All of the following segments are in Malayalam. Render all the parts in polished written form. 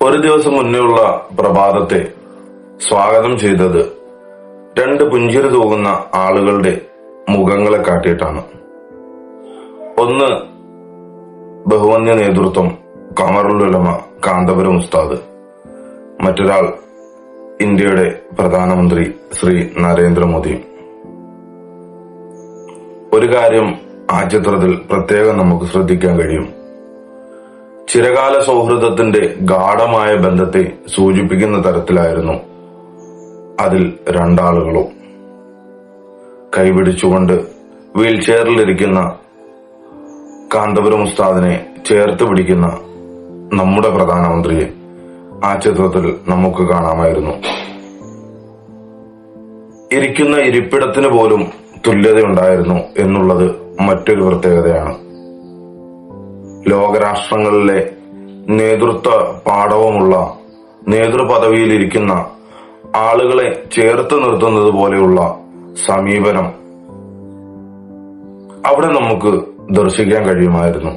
ഒരു ദിവസം മുന്നേയുള്ള പ്രഭാതത്തെ സ്വാഗതം ചെയ്തത് രണ്ട് പുഞ്ചിരി തൂകുന്ന ആളുകളുടെ മുഖങ്ങളെ കാട്ടിയിട്ടാണ്. ഒന്ന് ബഹുവന്യ നേതൃത്വം ഖമറുൽ ഉലമ കാന്തപുരം ഉസ്താദ്, മറ്റൊരാൾ ഇന്ത്യയുടെ പ്രധാനമന്ത്രി ശ്രീ നരേന്ദ്രമോദിയും. ഒരു കാര്യം ആ ചിത്രത്തിൽ പ്രത്യേകം നമുക്ക് ശ്രദ്ധിക്കാൻ കഴിയും. ചിരകാല സൗഹൃദത്തിന്റെ ഗാഢമായ ബന്ധത്തെ സൂചിപ്പിക്കുന്ന തരത്തിലായിരുന്നു അതിൽ രണ്ടാളുകളും. കൈപിടിച്ചുകൊണ്ട് വീൽ ചെയറിലിരിക്കുന്ന കാന്തപുരം ഉസ്താദിനെ ചേർത്ത് പിടിക്കുന്ന നമ്മുടെ പ്രധാനമന്ത്രിയെ ആ ചിത്രത്തിൽ നമുക്ക് കാണാമായിരുന്നു. ഇരിക്കുന്ന ഇരിപ്പിടത്തിന് പോലും തുല്യതയുണ്ടായിരുന്നു എന്നുള്ളത് മറ്റൊരു പ്രത്യേകതയാണ്. ലോകരാഷ്ട്രങ്ങളിലെ നേതൃത്വ പാടവമുള്ള നേതൃപദവിയിലിരിക്കുന്ന ആളുകളെ ചേർത്ത് നിർത്തുന്നത് പോലെയുള്ള സമീപനം അവിടെ നമുക്ക് ദർശിക്കാൻ കഴിയുമായിരുന്നു.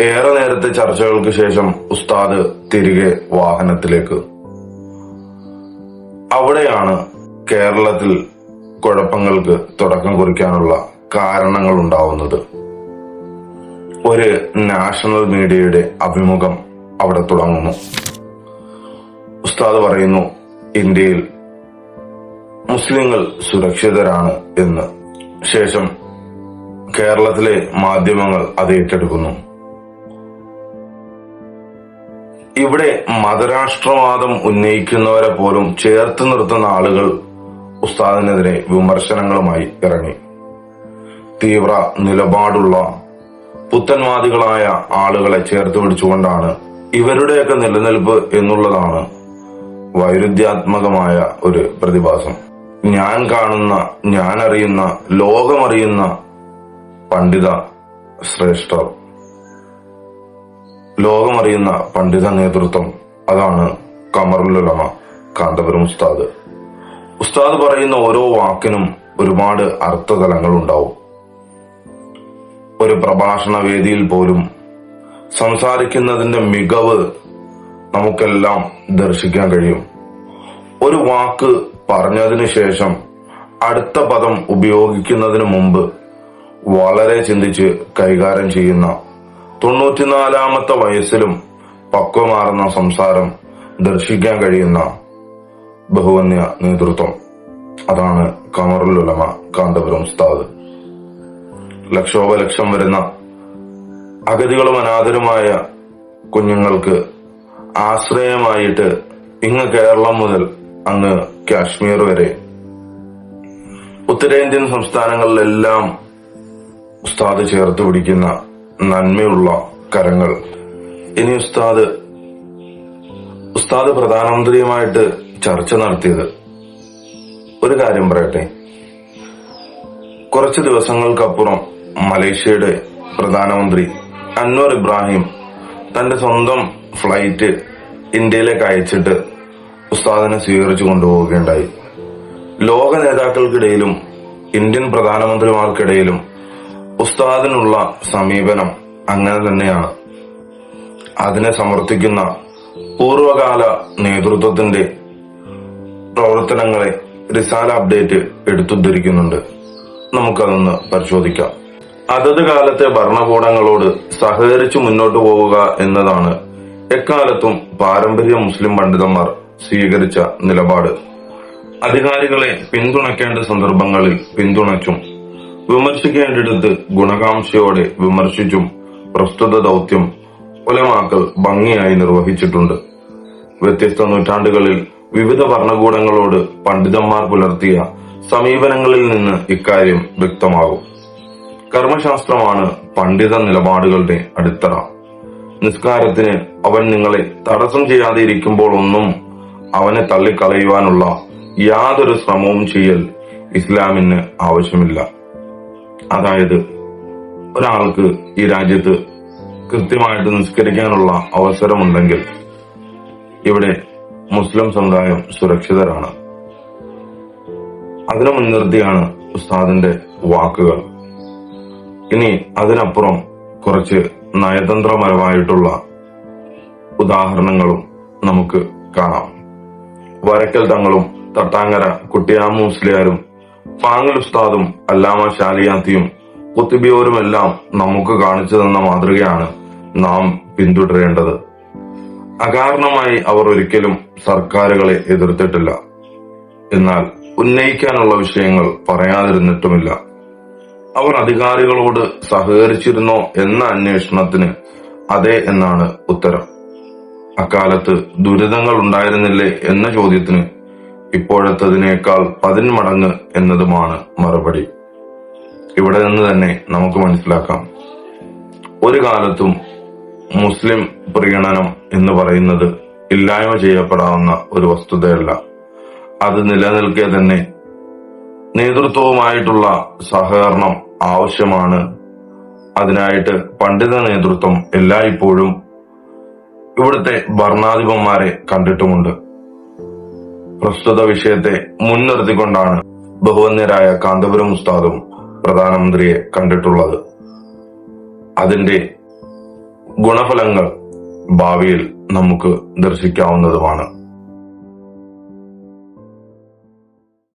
ഏറെ നേരത്തെ ചർച്ചകൾക്ക് ശേഷം ഉസ്താദ് തിരികെ വാഹനത്തിലേക്ക്. അവിടെയാണ് കേരളത്തിൽ കുഴപ്പങ്ങൾക്ക് തുടക്കം കുറിക്കാനുള്ള കാരണങ്ങൾ ഉണ്ടാവുന്നത്. ഒരു നാഷണൽ മീഡിയയുടെ അഭിമുഖം അവിടെ തുടങ്ങുന്നു. ഉസ്താദ് പറയുന്നു, ഇന്ത്യയിൽ മുസ്ലിങ്ങൾ സുരക്ഷിതരാണ് എന്ന്. ശേഷം കേരളത്തിലെ മാധ്യമങ്ങൾ അത് ഏറ്റെടുക്കുന്നു. ഇവിടെ മതരാഷ്ട്രവാദം ഉന്നയിക്കുന്നവരെ പോലും ചേർത്ത് നിർത്തുന്ന ആളുകൾ ഉസ്താദിനെതിരെ വിമർശനങ്ങളുമായി ഇറങ്ങി. തീവ്ര നിലപാടുള്ള പുത്തൻവാദികളായ ആളുകളെ ചേർത്ത് പിടിച്ചുകൊണ്ടാണ് ഇവരുടെയൊക്കെ നിലനിൽപ്പ് എന്നുള്ളതാണ് വൈരുദ്ധ്യാത്മകമായ ഒരു പ്രതിഭാസം. ഞാൻ കാണുന്ന, ഞാൻ അറിയുന്ന, ലോകമറിയുന്ന പണ്ഡിത ശ്രേഷ്ഠർ, ലോകമറിയുന്ന പണ്ഡിത നേതൃത്വം, അതാണ് ഖമറുൽ ഉലമ കാന്തപുരം ഉസ്താദ്. ഉസ്താദ് പറയുന്ന ഓരോ വാക്കിനും ഒരുപാട് അർത്ഥതലങ്ങൾ ഉണ്ടാവും. ഒരു പ്രഭാഷണ വേദിയിൽ പോലും സംസാരിക്കുന്നതിന്റെ മികവ് നമുക്കെല്ലാം ദർശിക്കാൻ കഴിയും. ഒരു വാക്ക് പറഞ്ഞതിനു ശേഷം അടുത്ത പദം ഉപയോഗിക്കുന്നതിന് മുമ്പ് വളരെ ചിന്തിച്ച് കൈകാര്യം ചെയ്യുന്ന 94ാമത്തെ വയസ്സിലും പക്വമാർന്ന സംസാരം ദർശിക്കാൻ കഴിയുന്ന ബഹുവന്യ നേതൃത്വം, അതാണ് ഖമറുൽ ഉലമ കാന്തപുരം ഉസ്താദ്. ലക്ഷോപലക്ഷം വരുന്ന അഗതികളും അനാഥരുമായ കുഞ്ഞുങ്ങൾക്ക് ആശ്രയമായിട്ട് ഇങ്ങ് കേരളം മുതൽ അങ്ങ് കാശ്മീർ വരെ ഉത്തരേന്ത്യൻ സംസ്ഥാനങ്ങളിലെല്ലാം ഉസ്താദ് ചേർത്ത് പിടിക്കുന്ന നന്മയുള്ള കരങ്ങൾ. ഇനി ഉസ്താദ് പ്രധാനമന്ത്രിയുമായിട്ട് ചർച്ച നടത്തിയത്, ഒരു കാര്യം പറയട്ടെ, കുറച്ച് ദിവസങ്ങൾക്കപ്പുറം മലേഷ്യയുടെ പ്രധാനമന്ത്രി അൻവർ ഇബ്രാഹിം തന്റെ സ്വന്തം ഫ്ലൈറ്റ് ഇന്ത്യയിലേക്ക് അയച്ചിട്ട് ഉസ്താദിനെ സ്വീകരിച്ചു കൊണ്ടുപോവുകയുണ്ടായി. ലോക നേതാക്കൾക്കിടയിലും ഇന്ത്യൻ പ്രധാനമന്ത്രിമാർക്കിടയിലും ഉസ്താദിനുള്ള സമീപനം അങ്ങനെ തന്നെയാണ്. അതിനെ സമർത്ഥിക്കുന്ന പൂർവകാല നേതൃത്വത്തിന്റെ പ്രവർത്തനങ്ങളെ റിസാല അപ്ഡേറ്റ് എടുത്തുദ്ധരിക്കുന്നുണ്ട്. നമുക്കതൊന്ന് പരിശോധിക്കാം. അതത് കാലത്തെ ഭരണകൂടങ്ങളോട് സഹകരിച്ചു മുന്നോട്ടു പോവുക എന്നതാണ് എക്കാലത്തും പാരമ്പര്യ മുസ്ലിം പണ്ഡിതന്മാർ സ്വീകരിച്ച നിലപാട്. അധികാരികളെ പിന്തുണയ്ക്കേണ്ട സന്ദർഭങ്ങളിൽ പിന്തുണച്ചും വിമർശിക്കേണ്ടിടത്ത് ഗുണകാംക്ഷയോടെ വിമർശിച്ചും പ്രസ്തുത ദൗത്യം ഉലമാക്കൾ ഭംഗിയായി നിർവഹിച്ചിട്ടുണ്ട്. വ്യത്യസ്ത നൂറ്റാണ്ടുകളിൽ വിവിധ ഭരണകൂടങ്ങളോട് പണ്ഡിതന്മാർ പുലർത്തിയ സമീപനങ്ങളിൽ നിന്ന് ഇക്കാര്യം വ്യക്തമാകും. കർമ്മശാസ്ത്രമാണ് പണ്ഡിത നിലപാടുകളുടെ അടിത്തറ. നിസ്കാരത്തിന് അവൻ നിങ്ങളെ തടസ്സം ചെയ്യാതെ ഇരിക്കുമ്പോൾ ഒന്നും അവനെ തള്ളിക്കളയുവാനുള്ള യാതൊരു ശ്രമവും ചെയ്യൽ ഇസ്ലാമിന് ആവശ്യമില്ല. അതായത്, ഒരാൾക്ക് ഈ രാജ്യത്ത് കൃത്യമായിട്ട് നിസ്കരിക്കാനുള്ള അവസരമുണ്ടെങ്കിൽ ഇവിടെ മുസ്ലിം സമുദായം സുരക്ഷിതരാണ്. അതിനെ മുൻനിർത്തിയാണ് ഉസ്താദിന്റെ വാക്കുകൾ. ഇനി അതിനപ്പുറം കുറച്ച് നയതന്ത്രപരമായിട്ടുള്ള ഉദാഹരണങ്ങളും നമുക്ക് കാണാം. വരക്കൽ തങ്ങളും തട്ടാങ്ങര കുട്ടിയാമ മുസ്ലിയാരും പാങ്ങൽ ഉസ്താദും അല്ലാമ ശാലിയാത്തിയും കുത്തുബിയോരുമെല്ലാം നമുക്ക് കാണിച്ചു തന്ന മാതൃകയാണ് നാം പിന്തുടരേണ്ടത്. അകാരണമായി അവർ ഒരിക്കലും സർക്കാരുകളെ എതിർത്തിട്ടില്ല. എന്നാൽ ഉന്നയിക്കാനുള്ള വിഷയങ്ങൾ പറയാതിരുന്നിട്ടുമില്ല. അവർ അധികാരികളോട് സഹകരിച്ചിരുന്നോ എന്ന അന്വേഷണത്തിന് അതെ എന്നാണ് ഉത്തരം. അക്കാലത്ത് ദുരിതങ്ങൾ ഉണ്ടായിരുന്നില്ലേ എന്ന ചോദ്യത്തിന് ഇപ്പോഴത്തതിനേക്കാൾ 10 മടങ്ങ് എന്നതുമാണ് മറുപടി. ഇവിടെ നിന്ന് തന്നെ നമുക്ക് മനസ്സിലാക്കാം, ഒരു കാലത്തും മുസ്ലിം പ്രീണനം എന്ന് പറയുന്നത് ഇല്ലായ്മ ചെയ്യപ്പെടാവുന്ന ഒരു വസ്തുതയല്ല. അത് നിലനിൽക്കെ തന്നെ നേതൃത്വവുമായിട്ടുള്ള സഹകരണം ആവശ്യമാണ്. അതിനായിട്ട് പണ്ഡിത നേതൃത്വം എല്ലായ്പ്പോഴും ഇവിടുത്തെ ഭരണാധിപന്മാരെ കണ്ടിട്ടുമുണ്ട്. പ്രസ്തുത വിഷയത്തെ മുൻനിർത്തിക്കൊണ്ടാണ് ബഹുവന്യരായ കാന്തപുരം ഉസ്താദും പ്രധാനമന്ത്രിയെ കണ്ടിട്ടുള്ളത്. അതിന്റെ ഗുണഫലങ്ങൾ ഭാവിയിൽ നമുക്ക് ദർശിക്കാവുന്നതുമാണ്.